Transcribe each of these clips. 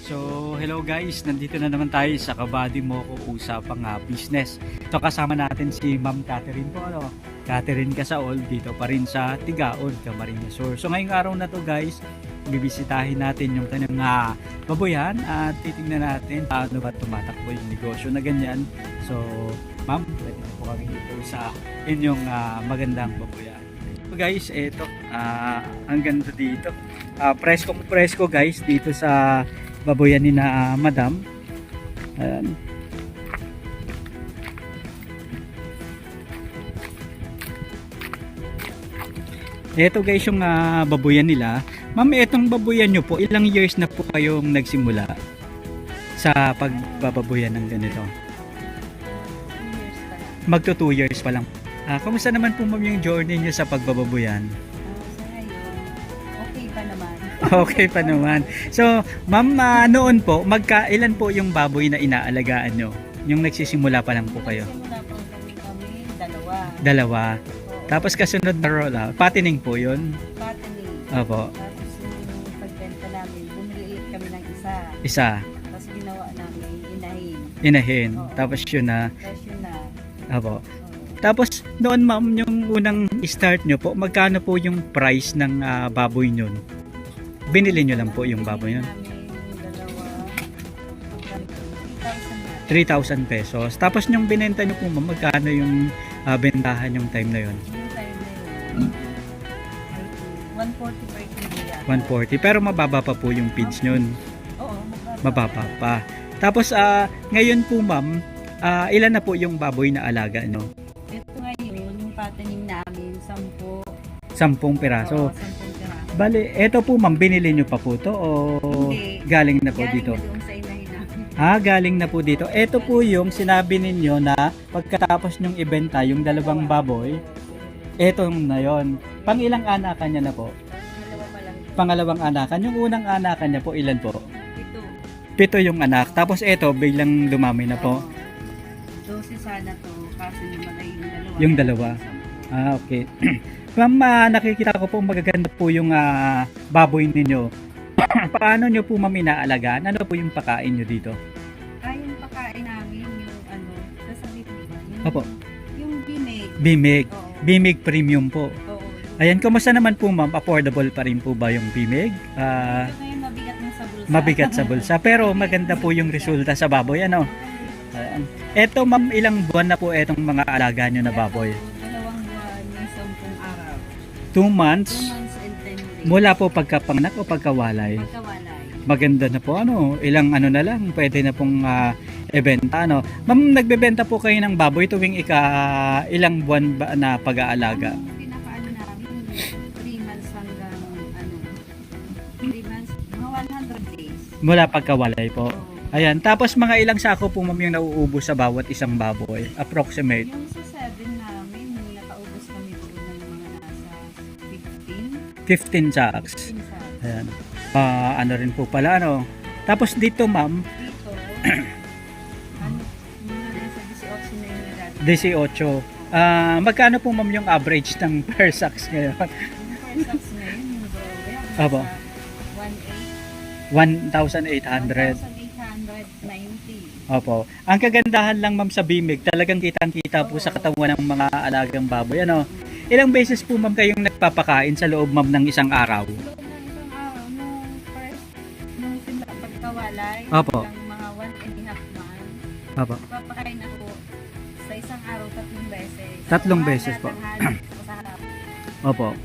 So, hello guys, nandito na naman tayo sa Kabady Moko Usapang Business. So, kasama natin si Ma'am Catherine po, Catherine Casaol, dito pa rin sa Tigaon, Camarines Sur. So, ngayong araw na to guys, bibisitahin natin yung kanyang baboyan at titingnan natin paano ba tumatakbo yung negosyo na ganyan. So, Ma'am, pwede na po kami dito sa inyong magandang baboyan. So guys, eto, ang ganda dito. Presko guys dito sa baboyan ni na Madam. Ayan. Ito guys yung baboyan nila. Ma'am, etong baboyan nyo po, ilang years na po kayong nagsimula sa pagbababoyan ng ganito? 2 years pa lang. Magto 2 years pa lang. Kamusta naman po ma'am yung journey nyo sa pagbababoyan? Sa ngayon, okay pa naman. Okay pa naman. So, ma'am, noon po, ilan po yung baboy na inaalagaan nyo? Yung nagsisimula pa lang po kayo? Simula po kami, Dalawa. Oo. Tapos kasunod na roll, patining po yun? Fattening. Opo. Tapos yung pagbenta namin, bumili ulit kami ng isa. Isa. Tapos ginawa namin, inahin. Inahin. Oo. Tapos yun na. Tapos yun na. Opo. Oo. Tapos noon ma'am, yung unang start nyo po, magkano po yung price ng baboy nyo? Binili nyo lang po yung baboy nyo? Namin yung dalawa, 3,000 na. 3,000 pesos. Tapos yung binenta nyo po ma'am, magkano yung bentahan yung time na yun? Yung time na yun, 140 per kilo yan. 140. Pero mababa pa po yung feeds nyo. Oo, Mababa pa. Tapos ngayon po ma'am, ilan na po yung baboy na alaga nyo? Ito ngayon, yung fattening namin, 10. 10 piraso. Oo, 10 piraso. Bale, eto po ma'am, binili nyo pa po to o Hindi. galing na po Galing dito? na doon sa inahin namin. Galing na po dito. Eto po yung sinabi ninyo na pagkatapos nyong ibenta yung dalawang baboy, eto na yon. Pang ilang anakan niya na po? Dalawa pa lang. Pangalawang anakan. Yung unang anakan niya po, ilan po? Ito. 7 yung anak. Tapos eto, biglang dumami na po. 12 sana to, kaso namatay Yung dalawa. Okay. Ma'am, nakikita ko po magaganda po yung baboy ninyo. Paano nyo po ma'am inaalagaan? Ano po yung pakain nyo dito? Yung pakain namin, yung ano, sasabi ko ba? Opo. Yung bimig. Bimig. Oo. Bimig premium po. Oo. Ayan, kumusta naman po ma'am? Affordable pa rin po ba yung bimig? Ito ngayon mabigat na sa bulsa. Mabigat sa bulsa. Pero maganda po yung resulta sa baboy. Ano? Ayan. Eto ma'am, ilang buwan na po etong mga alaga nyo na baboy? 2 buwan, may 10 araw. 2 months? 2 months and 10 days. Mula po pagkapanganak o pagkawalay? Pagkawalay. Maganda na po ano, ilang ano na lang, pwede na pong ibenta ano. Ma'am, nagbebenta po kayo ng baboy tuwing ilang buwan ba na pag-aalaga? Ang pinakaano namin, 3 months hanggang ano, 3 months, mga 100 days. Mula pagkawalay po. Oo. Ayan, tapos mga ilang sako po ma'am yung nauubos sa bawat isang baboy? Approximate. Yung sa 7 namin, nakaubos kami doon ng mga nasa 15. 15 sacks. 15 sacks. Ayan. Ano rin po pala ano. Tapos dito ma'am, Dito, ano, mga nasa 18 na yung nagagawa. 18. Magkano po ma'am yung average ng per sacks ngayon? Yung per sacks ngayon, yung grower, Abo. nasa 1,800. 1,890. Opo. Ang kagandahan lang ma'am sa bimig, talagang kitang-kita po sa katawan ng mga alagang baboy. Ano? Ilang beses po ma'am kayong nagpapakain sa loob ma'am ng isang araw? Loob ng isang araw, nung first, nung pagkawalay, Opo. ng mga 1.5 months, Opo. papakain ako sa isang araw 3 beses. 3 beses po. Tanghali, sa harap. Opo.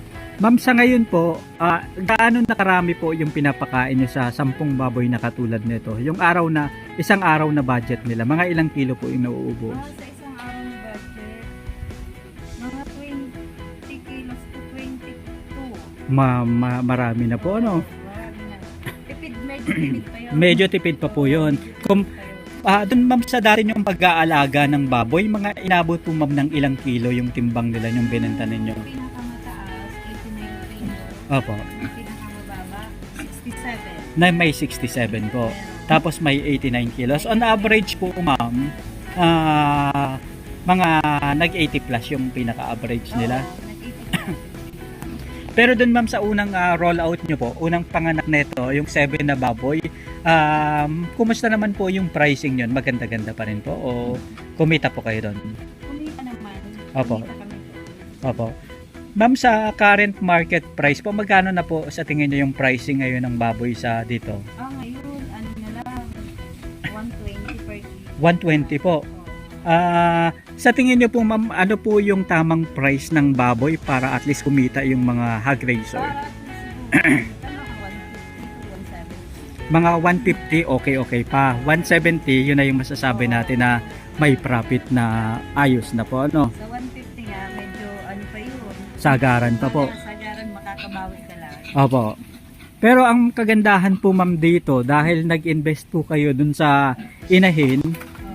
Ma'am, sa ngayon po, gaano nakarami po yung pinapakain nyo sa 10 baboy na katulad nito? Yung isang araw na budget nila, mga ilang kilo po yung nauubos? Sa isang araw na budget, mga 20 kilos to 22. Marami na po, ano? Marami na. Tipid, medyo tipid pa yun. Medyo tipid pa po yun. Doon ma'am sa dati yung pag-aalaga ng baboy, mga inabot po ma'am ng ilang kilo yung timbang nila yung binenta ninyo? Yung pinakamataas, 89 kilos. Opo. Yung pinakamababa, 67. Na may 67 po. Tapos may 89 kilos. On average po ma'am, mga nag-80 plus yung pinaka-average nila. Oo, nag-80. Pero dun ma'am sa unang rollout nyo po, unang panganak nito, yung 7 na baboy, kumusta naman po yung pricing yun? Maganda-ganda pa rin po o kumita po kayo doon? Kumita naman. Opo. Kumita kami. Opo. Ma'am, sa current market price po, magkano na po sa tingin nyo yung pricing ngayon ng baboy sa dito? Ngayon, ano na lang, 120 per kilo. 120 po. Sa tingin nyo po ma'am, ano po yung tamang price ng baboy para at least kumita yung mga hog raiser? Para at least siguro, Mga 150, okay pa. 170, yun na yung masasabi natin na may profit na ayos na po, ano? sa 150 nga, medyo ano pa yun. Sagaran pa po. Sagaran, makakabawi ka lang. Opo. Pero ang kagandahan po ma'am dito, dahil nag-invest po kayo dun sa inahin,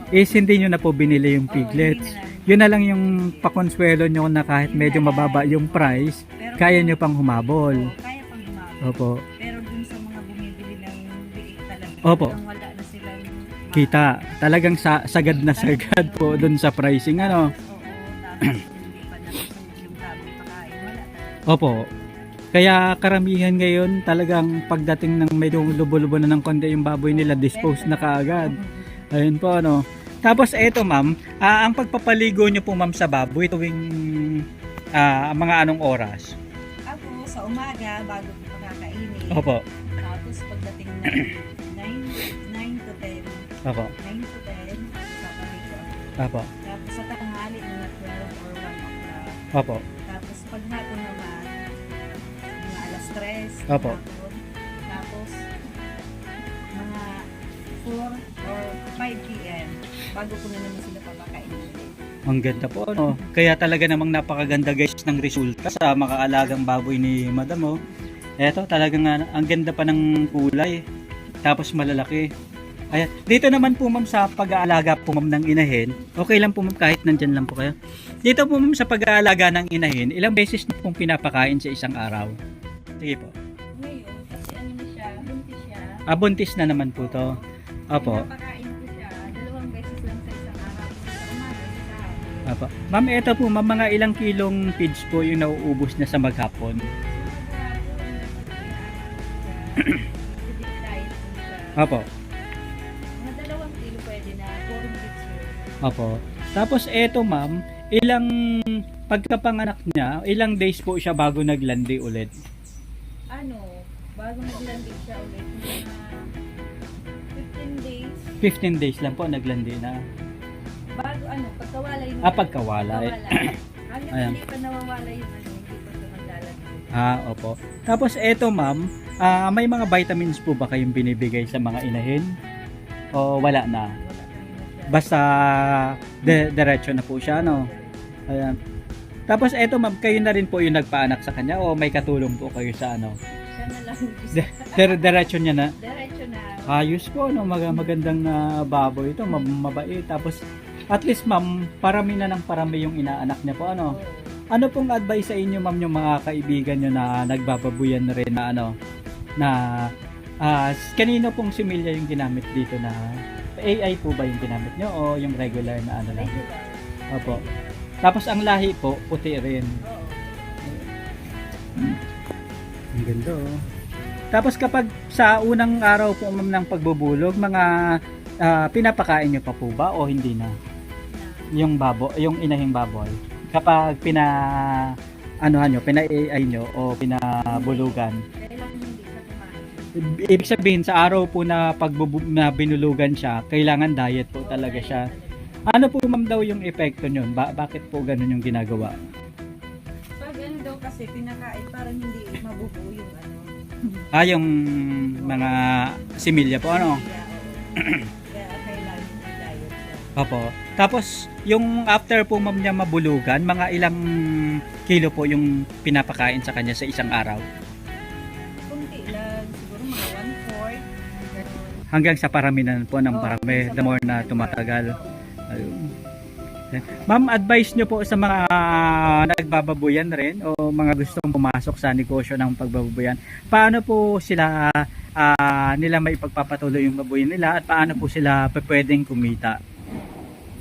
is hindi nyo na po binili yung piglets. Yun na lang yung pakonsuelo nyo na kahit medyo mababa yung price, Pero, kaya nyo pang humabol. kaya pang humabol. Opo. Pero dun sa mga bumibili ng liit talaga, Opo. talagang wala na silang Kita. Talagang sagad na sagad po dun sa pricing, ano? Oo, tapos hindi pa nasusog yung tamang pakain, wala talaga. Opo. Kaya karamihan ngayon talagang pagdating ng medyo lubo-lubo na ng konti yung baboy nila, dispose na kaagad. Ayun po, ano. Tapos eto ma'am, ang pagpapaligo nyo po ma'am sa baboy tuwing mga anong oras? Ako, sa umaga, bago ko pakakainin. Opo. Tapos pagdating ng 9 to 10, Opo. 9 to 10, papaligo ako. Opo. Tapos sa tanghali, mga 12 or 1 o'clock. Opo. Tapos pag hapon naman, mga alas 3, Opo. hapon. Tapos, mga 4 or 5 p.m. bago ko na naman sila papakainin ulit. Ang ganda po, ano. Kaya talaga namang napakaganda guys ng resulta sa makaalagang baboy ni Madam, oh. Eto, talagang ang ganda pa ng kulay. Tapos malalaki. Ayan. Dito naman po ma'am sa pag-aalaga po ma'am ng inahin, okay lang po ma'am kahit nandyan lang po kayo. Dito po ma'am sa pag-aalaga ng inahin, ilang beses na pong pinapakain sa isang araw? Sige po. Ngayon, kasi ano na siya, buntis siya. Buntis na naman po to. Opo. Pinapakain ko siya, 2 beses lang sa isang araw. Sa umaga, sa hapon. Opo. Ma'am, eto po ma'am, mga ilang kilong feeds po yung nauubos na sa maghapon? Opo. Mga 2 kilo pwede na, 4 bits yun. Opo. Tapos eto ma'am, ilang pagkapanganak niya, ilang days po siya bago naglandi ulit? Bago naglanding siya ulit, mga 15 days. 15 days lang po naglandi na. Bago pagkawalay na. Pagkawalay. Hanggang Ayan. hindi pa nawawala yung hindi pa siya maglalagay. Opo. Tapos eto ma'am, may mga vitamins po ba kayong binibigay sa mga inahin? O wala na? Wala kami na siya. Basta diretso na po siya, no? Ayan. Tapos eto ma'am, kayo na rin po yung nagpaanak sa kanya o may katulong po kayo sa ano? Siya na lang. Diretso niya na? Diretso na. Ayos po, no? Magandang baboy ito, mabait. Tapos at least ma'am, parami na ng parami yung inaanak niya po, ano? Oo. Ano pong advice sa inyo ma'am yung mga kaibigan nyo na nagbababuyan na rin na ano? Na kanino pong similya yung ginamit dito na AI po ba yung ginamit nyo o yung regular na ano lang? Regular. Opo. Tapos ang lahi po, puti rin. Oo. Ang ganda, oh. Tapos kapag sa unang araw po ma'am ng pagbubulog, mga pinapakain nyo pa po ba o hindi na? Yung yung inahing baboy. Kapag pina-AI nyo o pinabulugan. Kailangan hindi siya kumain. Ibig sabihin sa araw po na na binulugan siya, kailangan diet po talaga siya. Ano po ma'am daw yung epekto nyon? Bakit po ganun yung ginagawa? Pag daw kasi pinakain, parang hindi mabubuo yung Yung mga similya po, ano? Kaya kailangan hindi diet siya. Opo. Tapos, yung after po ma'am niya mabulugan, mga ilang kilo po yung pinapakain sa kanya sa isang araw? Kunti lang, siguro mga 1/4. Ganun. Hanggang sa parami na po ng Oo, parami, sa the more na parami. tumatagal. Ayun. Ma'am, advice nyo po sa mga nagbababuyan rin o mga gustong pumasok sa negosyo ng pagbababuyan. Paano po sila nila may pagpapatuloy yung babuyan nila at paano po sila pwedeng kumita?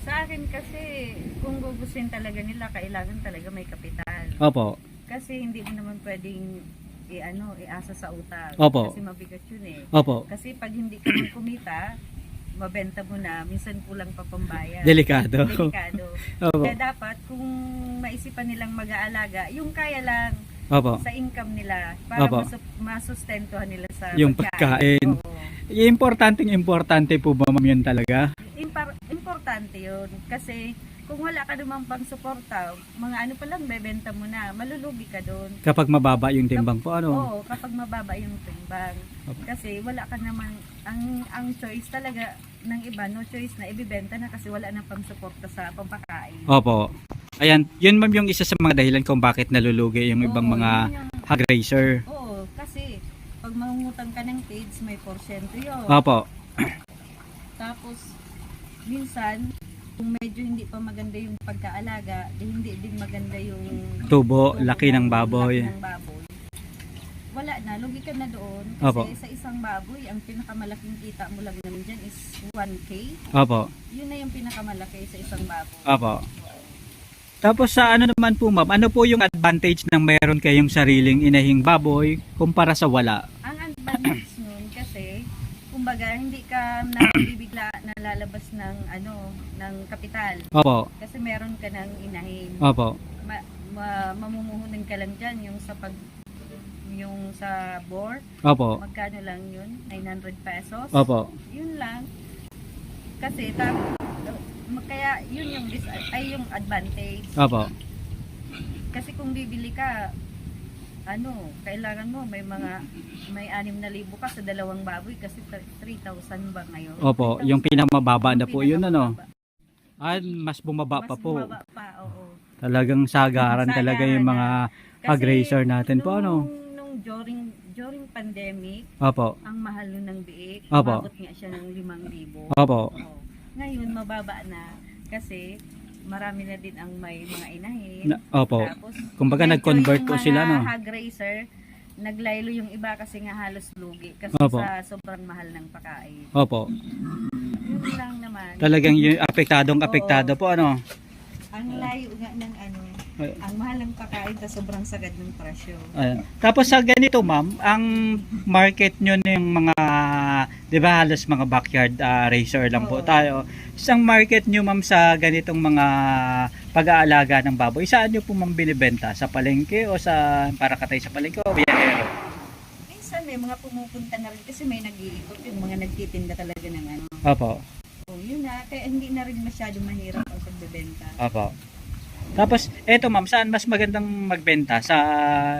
Sa akin kasi, kung gugustuhin talaga nila, kailangan talaga may kapital. Opo. Kasi hindi mo naman pwedeng iasa sa utang. Opo. Kasi mabigat yun eh. Opo. Kasi pag hindi ka man kumita, mabenta mo na, minsan kulang pa pambayad. Delikado. Delikado. Opo. Kaya dapat kung maisipan nilang mag-aalaga, yung kaya lang Opo. sa income nila para Opo. masustentuhan nila sa Yung pagkain. Oo. Importante po ba ma'am yun talaga? Importante yun kasi kung wala ka naman pang suporta, mga ano pa lang bebenta mo na, malulugi ka doon. Kapag mababa yung timbang po, ano? Oo, kapag mababa yung timbang. Opo. Kasi wala ka naman, ang choice talaga ng iba, no choice na ibibenta na kasi wala na pang suporta sa pampakain. Opo. Ayan, yun ma'am yung isa sa mga dahilan kung bakit nalulugi yung ibang Oo, mga yun yung- hog raiser. Oo, kasi pag mangungutang ka ng kids, may porsyento yun. Opo. Tapos, minsan, kung medyo hindi pa maganda yung pagkaalaga, hindi din maganda yung Tubo, laki ng baboy. laki ng baboy. Wala na, lugi ka na doon. Kasi Opo. sa isang baboy, ang pinakamalaking kita mo lang naman dyan is 1K. Opo. Yun na yung pinakamalaki sa isang baboy. Opo. Tapos sa ano naman po ma'am, ano po yung advantage ng meron kayong sariling inahing baboy kumpara sa wala? Ang advantage nun kasi, kumbaga, hindi ka nabibigla na lalabas ng ng kapital. Opo. Kasi meron ka ng inahin. Opo. Mamumuhunan ka lang dyan yung sa board. Opo. Magkano lang yun? 900 pesos. Opo. Yun lang. Kasi kaya yun yung advantage. Opo. Kasi kung bibili ka, kailangan mo may 6,000 ka sa dalawang baboy kasi 3,000 ba ngayon? Opo, 3,000. yung pinakamababa na po yun ano. Pinakamababa. Mas bumaba Mas pa po. bumaba pa, oo. Talagang sagaran talaga yung mga hog raiser natin po ano. Nung during pandemic, Opo. ang mahal nun ng biik, Opo. umabot nga siya ng 5,000. Opo. Oo. Ngayon, mababa na kasi marami na din ang may mga inahin. Opo. Tapos, Kumbaga medyo nag-convert yung po sila no. mga hog raiser, naglaylo yung iba kasi nga halos lugi kasi Opo. sa sobrang mahal ng pagkain. Opo. Yun lang naman. Talagang yung apektado po ano. Ang layo nga ng ang mahal ng pagkain sa sobrang sagad ng presyo. Ayan. Tapos sa ganito ma'am, ang market nyo ng mga, di ba halos mga backyard racer lang po Oo. tayo. Isang market nyo ma'am sa ganitong mga pag-aalaga ng baboy, saan nyo po ma'am binibenta? Sa palengke o para katay sa palengke o biyahero? Minsan may mga pumupunta na rin kasi may nag-iikot yung mga nagtitinda talaga ng Opo. Oh, yun na, kaya hindi na rin masyado mahirap ang pagbebenta. Opo. Tapos eto ma'am, saan mas magandang magbenta?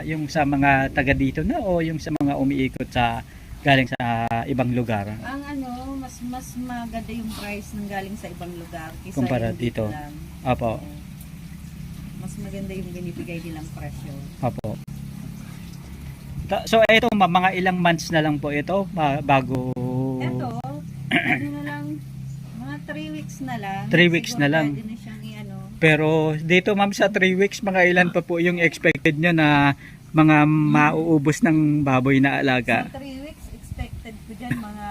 Yung sa mga taga dito na o yung sa mga umiikot galing sa ibang lugar? Ang mas maganda yung price ng galing sa ibang lugar kaysa Kumpara yung dito. lang. Opo. Oo. Mas maganda yung binibigay nilang presyo. Opo. So eto ma'am, mga ilang months na lang po ito bago Ito, na lang, mga 3 weeks na lang. 3 weeks Siguro na lang. pwede na siyang Pero dito ma'am sa 3 weeks, mga ilan pa po yung expected nyo na mga mauubos ng baboy na alaga? Sa 3 weeks, expected ko dyan mga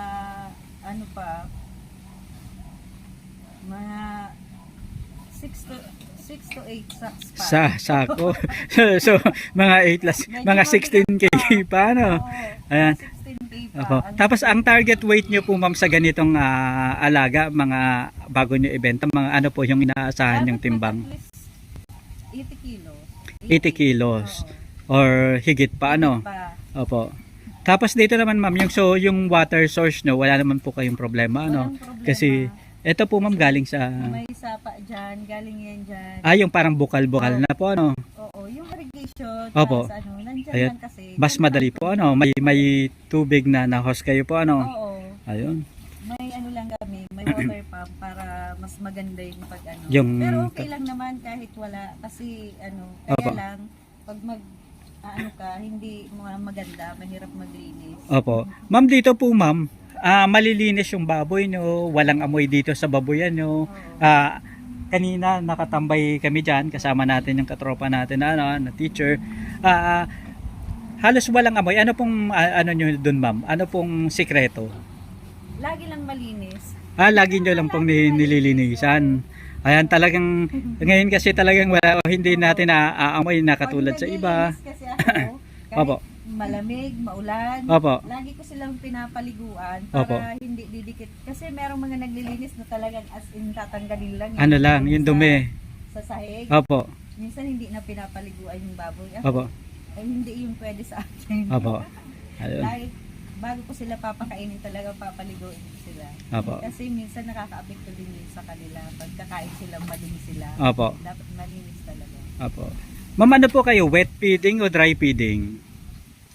mga 6 to 8 sacks pa. Sa sako. so mga 8 plus, mga 16 kg pa ano? Oo, Ayan. 16K pa. Opo. Tapos ang target weight nyo po ma'am sa ganitong alaga, mga bago nyo ibenta, mga ano po yung inaasahan yung timbang? At least 80 kilos. 80 kilos. Oo. Or higit pa ano? Pa. Opo. Tapos dito naman ma'am, yung water source nyo, wala naman po kayong problema ano? Walang problema. Kasi ito po ma'am galing sa May sapa dyan, galing yan dyan. yung parang bukal-bukal na po ano. Oo, yung irrigation, Opo. nandyan Ayan. lang kasi. Mas madali po ano, may tubig na na-host kayo po ano. Oo. Ayun. May lang kami, may water pump para mas maganda yung Yung- Pero okay lang naman kahit wala kasi kaya Opo. lang pag hindi maganda, mahirap maglinis. Opo. Ma'am dito po ma'am, malilinis yung baboy nyo, walang amoy dito sa baboyan nyo. Oo. Kanina nakatambay kami dyan, kasama natin yung katropa natin na teacher. Halos walang amoy. Ano pong nyo dun ma'am? Ano pong sikreto? Lagi lang malinis. Lagi nyo lang pong nililinisan. Ayan, talagang, ngayon kasi talagang wala, hindi natin naaamoy na katulad sa Pag iba. naglilinis kasi ako, kahit Opo. malamig, maulan, Opo. lagi ko silang pinapaliguan Opo. para hindi didikit. Kasi merong mga naglilinis na talagang as in tatanggalin lang. Ano lang, yung dumi. Sa sahig. Opo. Minsan hindi na pinapaliguan yung baboy. Opo. Ay, hindi yung pwede sa akin. Opo. Ayun. Lagi, bago ko sila papakainin talaga papaliguin ko sila. Opo. Kasi minsan nakaka-apekto din yun sa kanila. Pagkakain sila, malinis sila. Opo. Dapat malinis talaga. Opo. Ma'am, ano po kayo? Wet feeding o dry feeding?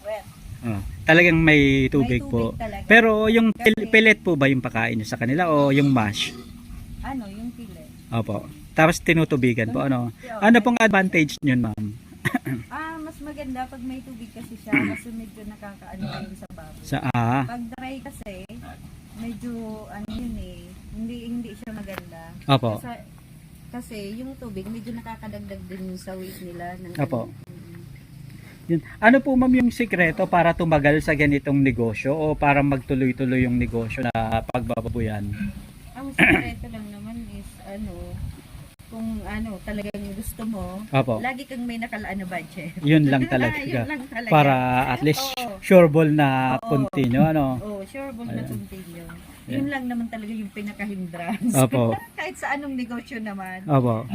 Wet. Oh, talagang may tubig, May po. tubig talaga. Pero yung Kasi- pellet po ba yung pakain nyo sa kanila o yung mash? Ano, yung pile. Opo. Tapos tinutubigan po. Ano? Oo. Ano pong advantage nyo, ma'am? Mas maganda pag may tubig kasi siya kasi medyo nakakaano yun sa baboy. Sa Pag dry kasi, medyo ano yun eh, hindi siya maganda. Opo. Kasi yung tubig medyo nakakadagdag din sa weight nila. Ng Opo. Mm. Yun. Ano po ma'am yung sikreto para tumagal sa ganitong negosyo o para magtuloy-tuloy yung negosyo na pagbababoyan? Ang sekreto lang naman is kung talagang gusto mo, Opo. lagi kang may nakalaan na budget. Yun lang talaga. Yun lang talaga. Para at least Oo. sure ball na Oo. continue. Ano? Oh, sure ball na Ayan. continue. Yun lang naman talaga yung pinaka-hindrance. Opo. Kahit sa anong negosyo naman. Opo. Oo.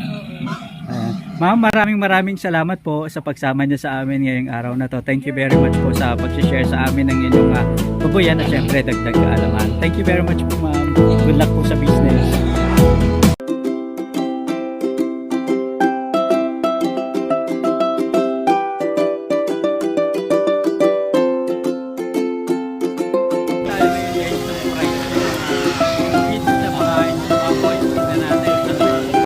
Ayan. Ma'am, maraming salamat po sa pagsama niyo sa amin ngayong araw na to. Thank you very much po sa pag-share sa amin ng inyong babuyan at syempre dagdag kaalaman. Thank you very much po, ma'am. Good luck po sa business.